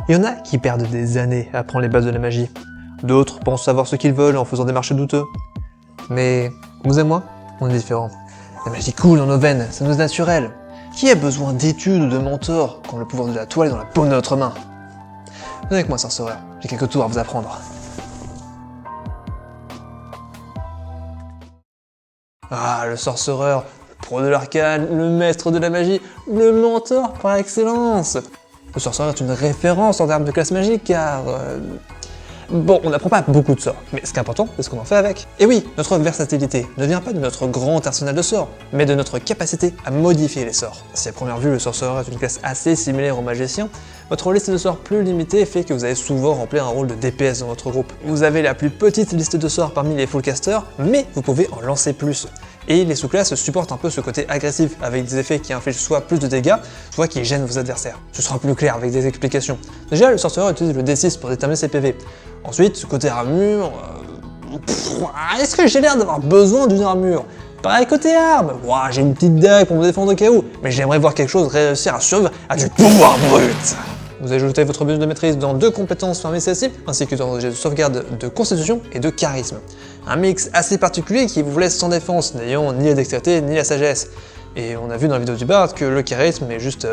Il y en a qui perdent des années à apprendre les bases de la magie. D'autres pensent savoir ce qu'ils veulent en faisant des marchés douteux. Mais vous et moi, on est différents. La magie coule dans nos veines, ça nous est naturel. Qui a besoin d'études ou de mentors quand le pouvoir de la toile est dans la paume de notre main? Venez avec moi, sorcereur, j'ai quelques tours à vous apprendre. Ah, le sorcereur, le pro de l'arcane, le maître de la magie, le mentor par excellence. Le sorcereur est une référence en termes de classe magique car... Bon, on n'apprend pas beaucoup de sorts, mais ce qui est important, c'est ce qu'on en fait avec. Et oui, notre versatilité ne vient pas de notre grand arsenal de sorts, mais de notre capacité à modifier les sorts. Si à première vue le sorcereur est une classe assez similaire au magicien, votre liste de sorts plus limitée fait que vous allez souvent remplir un rôle de DPS dans votre groupe. Vous avez la plus petite liste de sorts parmi les fullcasters, mais vous pouvez en lancer plus. Et les sous-classes supportent un peu ce côté agressif, avec des effets qui infligent soit plus de dégâts, soit qui gênent vos adversaires. Ce sera plus clair avec des explications. Déjà, le sorcereur utilise le D6 pour déterminer ses PV. Ensuite, ce côté armure... Est-ce que j'ai l'air d'avoir besoin d'une armure? Pareil côté arme, j'ai une petite dague pour me défendre au cas où, mais j'aimerais voir quelque chose réussir à survivre à du pouvoir brut. Vous ajoutez votre bonus de maîtrise dans 2 compétences parmi celles-ci, ainsi que dans des jets de sauvegarde de constitution et de charisme. Un mix assez particulier qui vous laisse sans défense, n'ayant ni la dextérité ni la sagesse. Et on a vu dans la vidéo du Bard que le charisme est juste...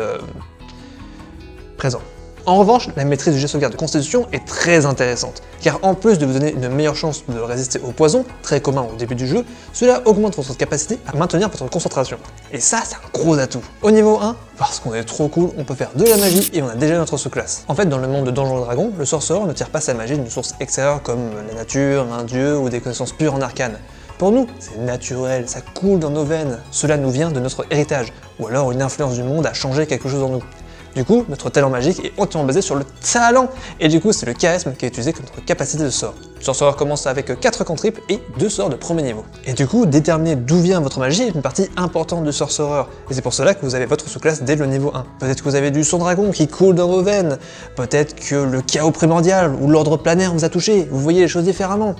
présent. En revanche, la maîtrise du jet de sauvegarde de constitution est très intéressante, car en plus de vous donner une meilleure chance de résister au poison, très commun au début du jeu, cela augmente votre capacité à maintenir votre concentration. Et ça, c'est un gros atout. Au niveau 1, parce qu'on est trop cool, on peut faire de la magie et on a déjà notre sous-classe. En fait, dans le monde de Donjons et Dragons, le sorcereur ne tire pas sa magie d'une source extérieure comme la nature, un dieu ou des connaissances pures en arcane. Pour nous, c'est naturel, ça coule dans nos veines. Cela nous vient de notre héritage, ou alors une influence du monde a changé quelque chose en nous. Du coup, notre talent magique est entièrement basé sur le talent, et du coup c'est le charisme qui est utilisé comme notre capacité de sort. Le sorcereur commence avec 4 cantrips et 2 sorts de premier niveau. Et du coup, déterminer d'où vient votre magie est une partie importante du sorcereur, et c'est pour cela que vous avez votre sous-classe dès le niveau 1. Peut-être que vous avez du sang dragon qui coule dans vos veines, peut-être que le chaos primordial ou l'ordre planaire vous a touché, vous voyez les choses différemment.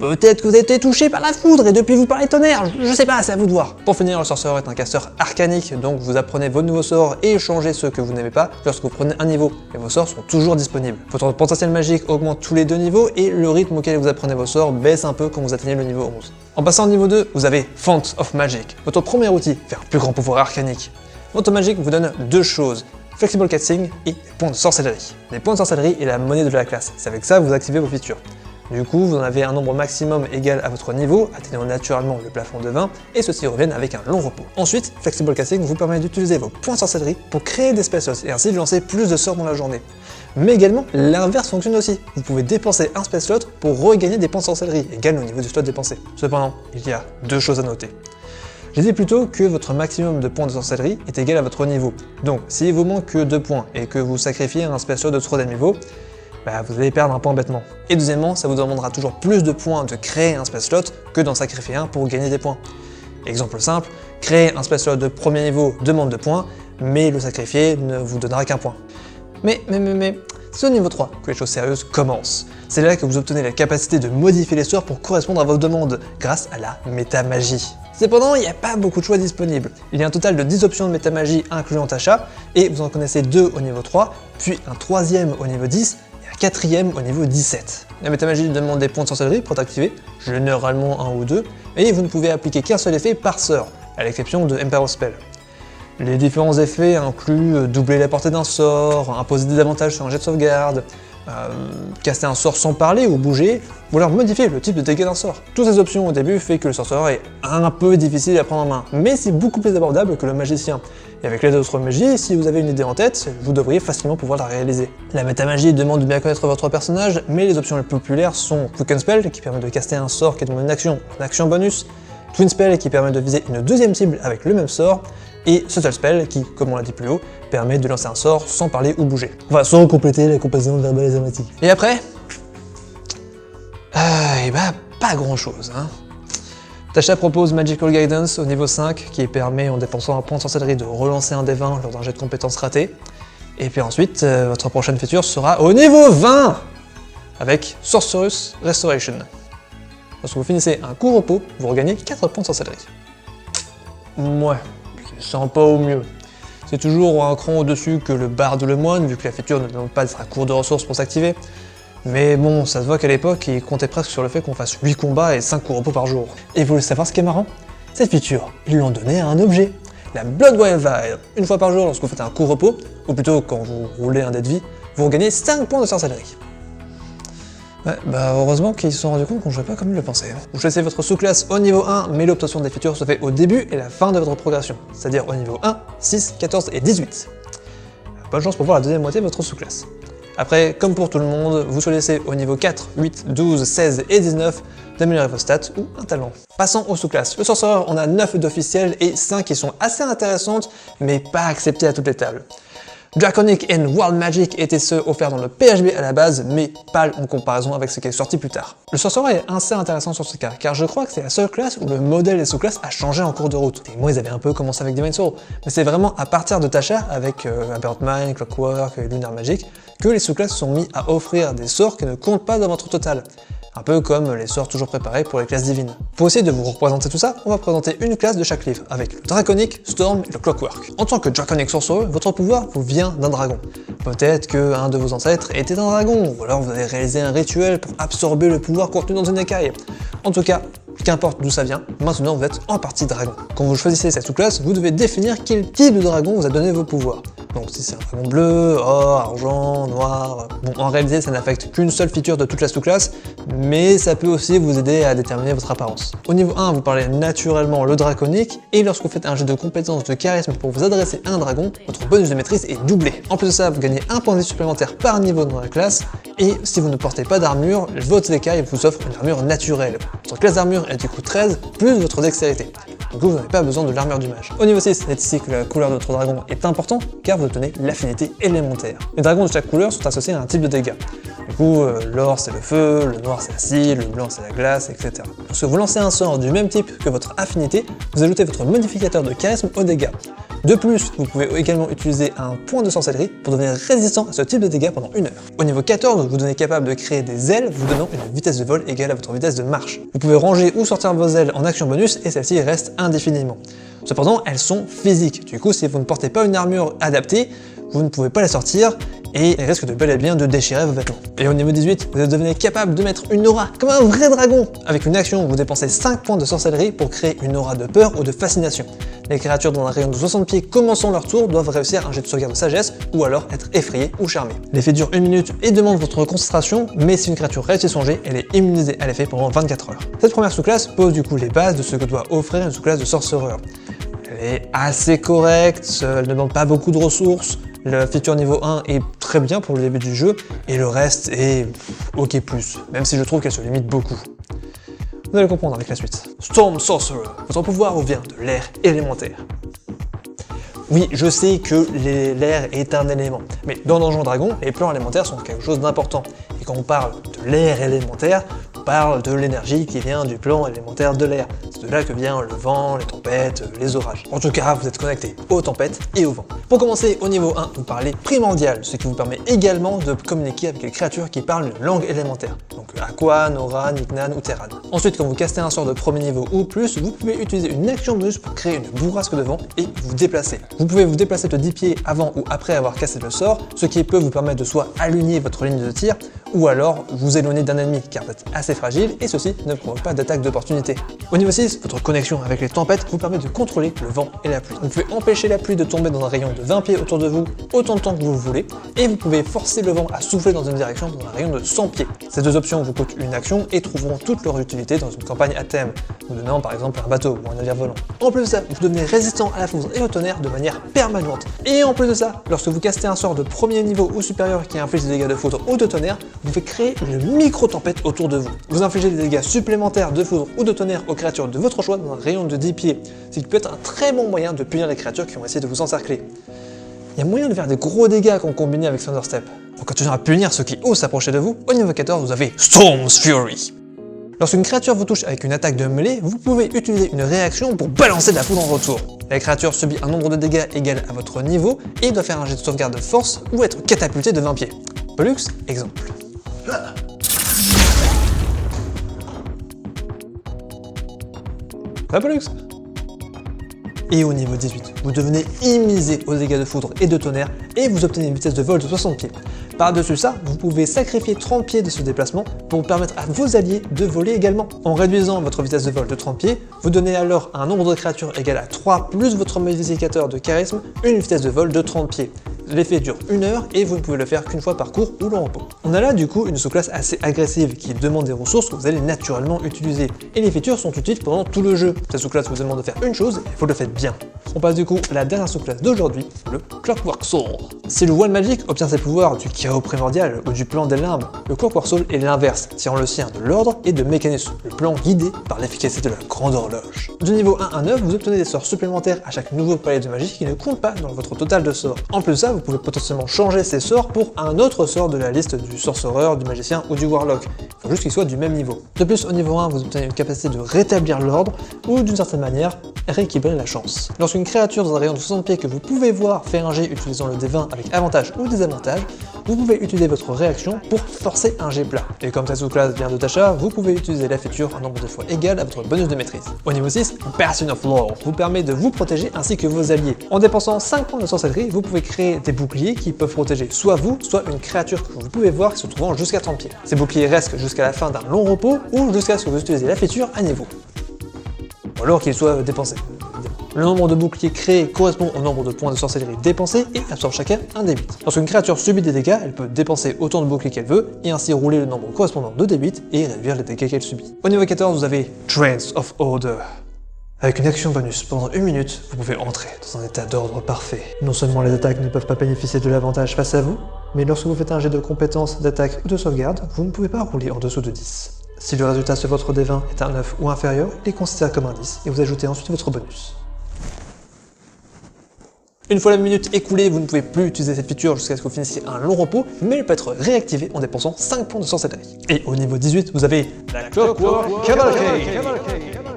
Peut-être que vous avez été touché par la foudre et depuis vous parlez tonnerre, je sais pas, c'est à vous de voir. Pour finir, le sorcereur est un casteur arcanique, donc vous apprenez vos nouveaux sorts et changez ceux que vous n'aimez pas lorsque vous prenez un niveau, et vos sorts sont toujours disponibles. Votre potentiel magique augmente tous les 2 niveaux et le rythme auquel vous apprenez vos sorts baisse un peu quand vous atteignez le niveau 11. En passant au niveau 2, vous avez Font of Magic, votre premier outil vers un plus grand pouvoir arcanique. Votre magique vous donne 2 choses, Flexible Casting et des points de sorcellerie. Les points de sorcellerie est la monnaie de la classe, c'est avec ça que vous activez vos features. Du coup, vous en avez un nombre maximum égal à votre niveau, atteignant naturellement le plafond de 20, et ceux-ci reviennent avec un long repos. Ensuite, Flexible Casting vous permet d'utiliser vos points de sorcellerie pour créer des spell slots, et ainsi de lancer plus de sorts dans la journée. Mais également, l'inverse fonctionne aussi. Vous pouvez dépenser un spell slot pour regagner des points de sorcellerie, égal au niveau du slot dépensé. Cependant, il y a 2 choses à noter. J'ai dit plutôt que votre maximum de points de sorcellerie est égal à votre niveau. Donc, s'il vous manque 2 points, et que vous sacrifiez un spell slot de 3e niveau, vous allez perdre un point bêtement. Et deuxièmement, ça vous demandera toujours plus de points de créer un spell slot que d'en sacrifier un pour gagner des points. Exemple simple, créer un spell slot de premier niveau demande 2 points, mais le sacrifier ne vous donnera qu'un point. Mais, c'est au niveau 3 que les choses sérieuses commencent. C'est là que vous obtenez la capacité de modifier les sorts pour correspondre à vos demandes, grâce à la métamagie. Cependant, il n'y a pas beaucoup de choix disponibles. Il y a un total de 10 options de métamagie incluant achat, et vous en connaissez 2 au niveau 3, puis un 3e au niveau 10, et un 4e au niveau 17. La métamagie demande des points de sorcellerie pour t'activer, généralement 1 ou 2, et vous ne pouvez appliquer qu'un seul effet par sort, à l'exception de Empower Spell. Les différents effets incluent doubler la portée d'un sort, imposer des avantages sur un jet de sauvegarde, caster un sort sans parler ou bouger, ou alors modifier le type de dégâts d'un sort. Toutes ces options au début fait que le sorcereur est un peu difficile à prendre en main, mais c'est beaucoup plus abordable que le magicien. Et avec l'aide d'autres magies, si vous avez une idée en tête, vous devriez facilement pouvoir la réaliser. La métamagie demande de bien connaître votre personnage, mais les options les plus populaires sont Quicken Spell, qui permet de caster un sort qui demande une action bonus, Twin Spell, qui permet de viser une 2e cible avec le même sort, et Subtle Spell, qui, comme on l'a dit plus haut, permet de lancer un sort sans parler ou bouger. Enfin, sans compléter la composante verbale et somatique. Et après pas grand chose, hein. Tasha propose Magical Guidance au niveau 5, qui permet, en dépensant un point de sorcellerie, de relancer un des 20 lors d'un jet de compétences raté. Et puis ensuite, votre prochaine feature sera au niveau 20 avec Sorcerous Restoration. Lorsque vous finissez un court repos, vous regagnez 4 points de sorcellerie. Ouais, je sens pas au mieux. C'est toujours un cran au-dessus que le barde ou le moine, vu que la feature ne demande pas d'être à court de ressources pour s'activer. Mais bon, ça se voit qu'à l'époque, ils comptaient presque sur le fait qu'on fasse 8 combats et 5 coups repos par jour. Et vous voulez savoir ce qui est marrant? Cette feature, ils l'ont donnée à un objet. La Bloodwire Vial. Une fois par jour, lorsque vous faites un coup repos, ou plutôt quand vous roulez un dé de vie, vous regagnez 5 points de sorcellerie. Ouais, bah heureusement qu'ils se sont rendus compte qu'on jouait pas comme ils le pensaient. Vous choisissez votre sous-classe au niveau 1, mais l'obtention des features se fait au début et la fin de votre progression, c'est-à-dire au niveau 1, 6, 14 et 18. Bonne chance pour voir la deuxième moitié de votre sous-classe. Après, comme pour tout le monde, vous choisissez au niveau 4, 8, 12, 16 et 19 d'améliorer vos stats ou un talent. Passons aux sous-classes. Le sorcereur, on a 9 d'officiels et 5 qui sont assez intéressantes, mais pas acceptées à toutes les tables. Draconic and Wild Magic étaient ceux offerts dans le PHB à la base, mais pâles en comparaison avec ce qui est sorti plus tard. Le sorcereur est assez intéressant sur ce cas, car je crois que c'est la seule classe où le modèle des sous-classes a changé en cours de route. Et moi, ils avaient un peu commencé avec Divine Soul, mais c'est vraiment à partir de Tasha, avec Aberrant Mind, Clockwork et Lunar Magic, que les sous-classes sont mis à offrir des sorts qui ne comptent pas dans votre total. Un peu comme les sorts toujours préparés pour les classes divines. Pour essayer de vous représenter tout ça, on va présenter une classe de chaque livre, avec le Draconic, Storm et le Clockwork. En tant que Draconic Sorcerer, votre pouvoir vous vient d'un dragon. Peut-être qu'un de vos ancêtres était un dragon, ou alors vous avez réalisé un rituel pour absorber le pouvoir contenu dans une écaille. En tout cas, qu'importe d'où ça vient, maintenant vous êtes en partie dragon. Quand vous choisissez cette sous-classe, vous devez définir quel type de dragon vous a donné vos pouvoirs. Donc si c'est un dragon bleu, or, argent, noir... Bon, en réalité, ça n'affecte qu'une seule feature de toute la sous-classe, mais ça peut aussi vous aider à déterminer votre apparence. Au niveau 1, vous parlez naturellement le draconique, et lorsque vous faites un jet de compétence de charisme pour vous adresser à un dragon, votre bonus de maîtrise est doublé. En plus de ça, vous gagnez un point de vie supplémentaire par niveau dans la classe, et si vous ne portez pas d'armure, votre écaille vous offre une armure naturelle. Votre classe d'armure est du coup 13, plus votre dextérité. Du coup, vous n'avez pas besoin de l'armure du mage. Au niveau 6, c'est ici que la couleur de votre dragon est importante, car vous obtenez l'affinité élémentaire. Les dragons de chaque couleur sont associés à un type de dégâts. Du coup, l'or c'est le feu, le noir c'est l'acide, le blanc c'est la glace, etc. Lorsque vous lancez un sort du même type que votre affinité, vous ajoutez votre modificateur de charisme aux dégâts. De plus, vous pouvez également utiliser un point de sorcellerie pour devenir résistant à ce type de dégâts pendant 1 heure. Au niveau 14, vous devenez capable de créer des ailes vous donnant une vitesse de vol égale à votre vitesse de marche. Vous pouvez ranger ou sortir vos ailes en action bonus et celles-ci restent indéfiniment. Cependant, elles sont physiques. Du coup, si vous ne portez pas une armure adaptée, vous ne pouvez pas les sortir et elles risquent de bel et bien de déchirer vos vêtements. Et au niveau 18, vous devenez capable de mettre une aura comme un vrai dragon. Avec une action, vous dépensez 5 points de sorcellerie pour créer une aura de peur ou de fascination. Les créatures dans un rayon de 60 pieds commençant leur tour doivent réussir un jet de sauvegarde de sagesse ou alors être effrayées ou charmées. L'effet dure 1 minute et demande votre concentration, mais si une créature réussit son jet, elle est immunisée à l'effet pendant 24 heures. Cette première sous-classe pose du coup les bases de ce que doit offrir une sous-classe de sorcereur. Elle est assez correcte, elle ne demande pas beaucoup de ressources, la feature niveau 1 est très bien pour le début du jeu, et le reste est ok+, même si je trouve qu'elle se limite beaucoup. Vous allez comprendre avec la suite. Storm Sorcerer, votre pouvoir vous vient de l'air élémentaire. Oui, je sais que l'air est un élément, mais dans Donjon Dragon, les plans élémentaires sont quelque chose d'important. Et quand on parle de l'air élémentaire, on parle de l'énergie qui vient du plan élémentaire de l'air. C'est de là que vient le vent, les tempêtes, les orages. En tout cas, vous êtes connecté aux tempêtes et au vent. Pour commencer, au niveau 1, vous parlez primordial, ce qui vous permet également de communiquer avec les créatures qui parlent une langue élémentaire. Donc Aqua, Nora, Niknan ou Terran. Ensuite, quand vous castez un sort de premier niveau ou plus, vous pouvez utiliser une action bonus pour créer une bourrasque de vent et vous déplacer. Vous pouvez vous déplacer de 10 pieds avant ou après avoir cassé le sort, ce qui peut vous permettre de soit aligner votre ligne de tir, ou alors vous éloigner d'un ennemi, car vous êtes assez fragile et ceci ne provoque pas d'attaque d'opportunité. Au niveau 6, votre connexion avec les tempêtes vous permet de contrôler le vent et la pluie. Vous pouvez empêcher la pluie de tomber dans un rayon de 20 pieds autour de vous autant de temps que vous voulez, et vous pouvez forcer le vent à souffler dans une direction dans un rayon de 100 pieds. Ces deux options vous coûtent une action et trouveront toute leur utilité dans une campagne à thème, vous donnant par exemple un bateau ou un navire volant. En plus de ça, vous devenez résistant à la foudre et au tonnerre de manière permanente. Et en plus de ça, lorsque vous castez un sort de premier niveau ou supérieur qui inflige des dégâts de foudre ou de tonnerre, vous pouvez créer une micro-tempête autour de vous. Vous infligez des dégâts supplémentaires de foudre ou de tonnerre aux créatures de votre choix dans un rayon de 10 pieds, ce qui peut être un très bon moyen de punir les créatures qui ont essayé de vous encercler. Il y a moyen de faire des gros dégâts quand combiné avec Thunderstep. Pour continuer à punir ceux qui osent s'approcher de vous, au niveau 14, vous avez Storm's Fury. Lorsqu'une créature vous touche avec une attaque de mêlée, vous pouvez utiliser une réaction pour balancer de la foudre en retour. La créature subit un nombre de dégâts égal à votre niveau et doit faire un jet de sauvegarde de force ou être catapulté de 20 pieds. Pollux, exemple. Ça va, Pollux? Et au niveau 18, vous devenez immunisé aux dégâts de foudre et de tonnerre et vous obtenez une vitesse de vol de 60 pieds. Par-dessus ça, vous pouvez sacrifier 30 pieds de ce déplacement pour permettre à vos alliés de voler également. En réduisant votre vitesse de vol de 30 pieds, vous donnez alors à un nombre de créatures égal à 3 plus votre modificateur de charisme une vitesse de vol de 30 pieds. L'effet dure 1 heure et vous ne pouvez le faire qu'une fois par cours ou le repos. On a là du coup une sous-classe assez agressive qui demande des ressources que vous allez naturellement utiliser. Et les features sont utiles pendant tout le jeu. Cette sous-classe vous demande de faire une chose et vous le faites bien. On passe du coup à la dernière sous-classe d'aujourd'hui, le Clockwork Soul. Si le One Magic obtient ses pouvoirs du chaos primordial ou du plan des limbes, le Clockwork Soul est l'inverse, tirant le sien de l'ordre et de Mécanus, le plan guidé par l'efficacité de la grande horloge. Du niveau 1 à 9, vous obtenez des sorts supplémentaires à chaque nouveau palier de magie qui ne compte pas dans votre total de sorts. En plus de ça, vous pouvez potentiellement changer ces sorts pour un autre sort de la liste du sorcereur, du magicien ou du warlock. Il faut juste qu'ils soient du même niveau. De plus, au niveau 1, vous obtenez une capacité de rétablir l'ordre ou d'une certaine manière rééquilibrer la chance. Lorsqu'une créature dans un rayon de 60 pieds que vous pouvez voir fait un jet utilisant le D20 avec avantage ou désavantage, vous pouvez utiliser votre réaction pour forcer un jet plat. Et comme cette sous-classe vient de Tasha, vous pouvez utiliser la feature un nombre de fois égal à votre bonus de maîtrise. Au niveau 6, Bastion of Lore vous permet de vous protéger ainsi que vos alliés. En dépensant 5 points de sorcellerie, vous pouvez créer des boucliers qui peuvent protéger soit vous, soit une créature que vous pouvez voir qui se trouvant jusqu'à 30 pieds. Ces boucliers restent jusqu'à la fin d'un long repos ou jusqu'à ce que vous utilisez la feature à niveau. Ou alors qu'ils soient dépensés. Le nombre de boucliers créés correspond au nombre de points de sorcellerie dépensés et absorbe chacun un D8. Lorsqu'une créature subit des dégâts, elle peut dépenser autant de boucliers qu'elle veut et ainsi rouler le nombre correspondant de D8 et réduire les dégâts qu'elle subit. Au niveau 14, vous avez Trance of Order. Avec une action bonus pendant 1 minute, vous pouvez entrer dans un état d'ordre parfait. Non seulement les attaques ne peuvent pas bénéficier de l'avantage face à vous, mais lorsque vous faites un jet de compétences, d'attaque ou de sauvegarde, vous ne pouvez pas rouler en dessous de 10. Si le résultat sur votre D20 est un 9 ou inférieur, il est considéré comme un 10 et vous ajoutez ensuite votre bonus. Une fois la minute écoulée, vous ne pouvez plus utiliser cette feature jusqu'à ce que vous finissiez un long repos, mais elle peut être réactivée en dépensant 5 points de sorcellerie. Et au niveau 18, vous avez la Clockwork Cavalcade.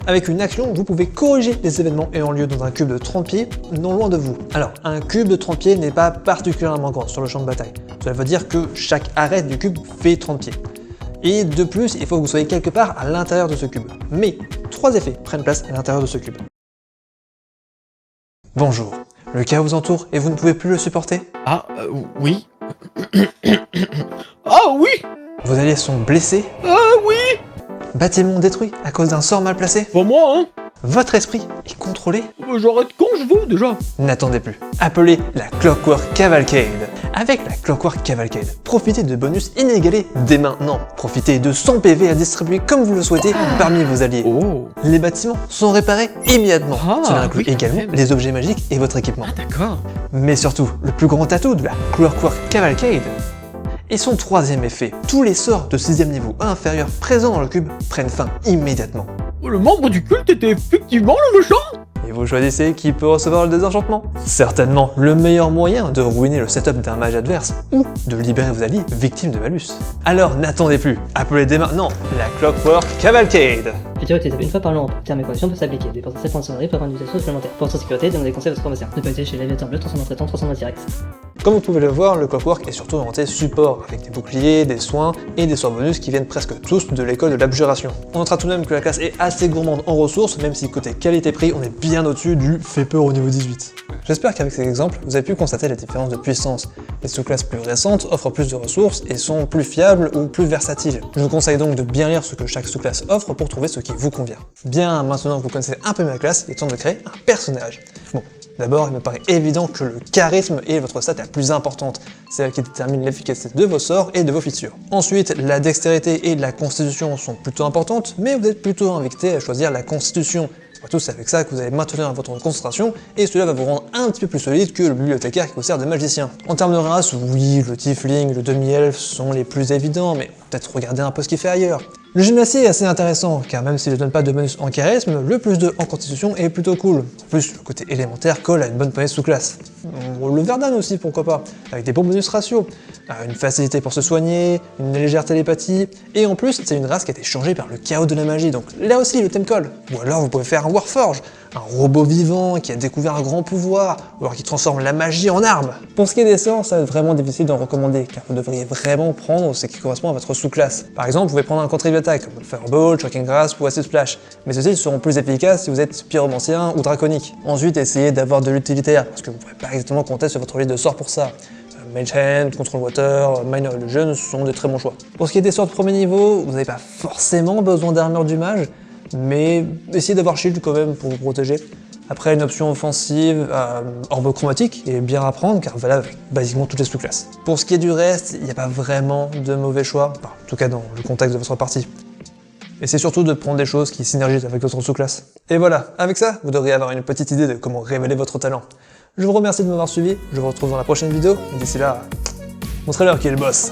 Avec une action, vous pouvez corriger les événements ayant lieu dans un cube de 30 pieds, non loin de vous. Alors, un cube de 30 pieds n'est pas particulièrement grand sur le champ de bataille. Cela veut dire que chaque arrêt du cube fait 30 pieds. Et de plus, il faut que vous soyez quelque part à l'intérieur de ce cube. Mais 3 effets prennent place à l'intérieur de ce cube. Bonjour. Le chaos vous entoure et vous ne pouvez plus le supporter? Oui. Ah oui. Vos alliés sont blessés? Oui. Bâtiments détruits à cause d'un sort mal placé? Pas moi, hein. Votre esprit est contrôlé? J'arrête quand je veux, déjà. N'attendez plus. Appelez la Clockwork Cavalcade. Avec la Clockwork Cavalcade, profitez de bonus inégalés dès maintenant. Profitez de 100 PV à distribuer comme vous le souhaitez parmi vos alliés. Oh. Les bâtiments sont réparés immédiatement. Cela inclut oui, également les objets magiques et votre équipement. D'accord. Mais surtout, le plus grand atout de la Clockwork Cavalcade et son 3e effet. Tous les sorts de 6e niveau inférieur présents dans le cube prennent fin immédiatement. Le membre du culte était effectivement le méchant. Et vous choisissez qui peut recevoir le désenchantement. Certainement le meilleur moyen de ruiner le setup d'un mage adverse ou de libérer vos alliés victimes de malus. Alors n'attendez plus, appelez dès maintenant la Clockwork Cavalcade. Feature utilisable une fois par an. Termes et conditions peuvent s'appliquer. Dépensez 7 points de sonnerie pour avoir une utilisation supplémentaire. Pour votre sécurité, donnez des conseils à votre pharmacien. Ne pas utiliser chez l'aviateur bleu, 300 traitant, 300 T-Rex. Comme vous pouvez le voir, le Clockwork est surtout orienté support, avec des boucliers, des soins et des sorts bonus qui viennent presque tous de l'école de l'abjuration. On notera tout de même que la classe est assez gourmande en ressources, même si côté qualité-prix, on est bien au-dessus du fait peur au niveau 18. J'espère qu'avec ces exemples, vous avez pu constater la différence de puissance. Les sous-classes plus récentes offrent plus de ressources et sont plus fiables ou plus versatiles. Je vous conseille donc de bien lire ce que chaque sous-classe offre pour trouver ce qui vous convient. Bien, maintenant que vous connaissez un peu ma classe, il est temps de créer un personnage. Bon, d'abord, il me paraît évident que le charisme est votre stat la plus importante, c'est elle qui détermine l'efficacité de vos sorts et de vos features. Ensuite, la dextérité et la constitution sont plutôt importantes, mais vous êtes plutôt invité à choisir la constitution. Après tout, c'est avec ça que vous allez maintenir votre concentration, et cela va vous rendre un petit peu plus solide que le bibliothécaire qui vous sert de magicien. En termes de race, oui, le tiefling, le demi-elfe sont les plus évidents, mais peut-être regarder un peu ce qu'il fait ailleurs. Le gymnasier est assez intéressant, car même s'il ne donne pas de bonus en charisme, le plus 2 en constitution est plutôt cool. En plus, le côté élémentaire colle à une bonne poignée de sous-classe. Le Verdan aussi, pourquoi pas, avec des bons bonus ratios. Une facilité pour se soigner, une légère télépathie, et en plus, c'est une race qui a été changée par le chaos de la magie, donc là aussi le thème colle. Ou alors vous pouvez faire un Warforge, un robot vivant qui a découvert un grand pouvoir, ou alors qui transforme la magie en arme. Pour ce qui est des sorts, ça va être vraiment difficile d'en recommander, car vous devriez vraiment prendre ce qui correspond à votre sous-classe. Par exemple, vous pouvez prendre un contribute attack, comme Fireball, Shocking Grasp ou Acid Splash, mais ceux-ci seront plus efficaces si vous êtes pyromancien ou draconique. Ensuite, essayez d'avoir de l'utilitaire, parce que vous ne pourrez pas exactement compter sur votre liste de sorts pour ça. Mage Hand, Control Water, Minor Illusion sont de très bons choix. Pour ce qui est des sorts de premier niveau, vous n'avez pas forcément besoin d'armure du mage, mais essayez d'avoir shield quand même pour vous protéger. Après, une option offensive, orbe chromatique est bien à prendre car valable avec basiquement toutes les sous-classes. Pour ce qui est du reste, il n'y a pas vraiment de mauvais choix, enfin, en tout cas dans le contexte de votre partie. Et c'est surtout de prendre des choses qui synergisent avec votre sous-classe. Et voilà, avec ça, vous devriez avoir une petite idée de comment révéler votre talent. Je vous remercie de m'avoir suivi, je vous retrouve dans la prochaine vidéo, et d'ici là, montrez-leur qui est le boss.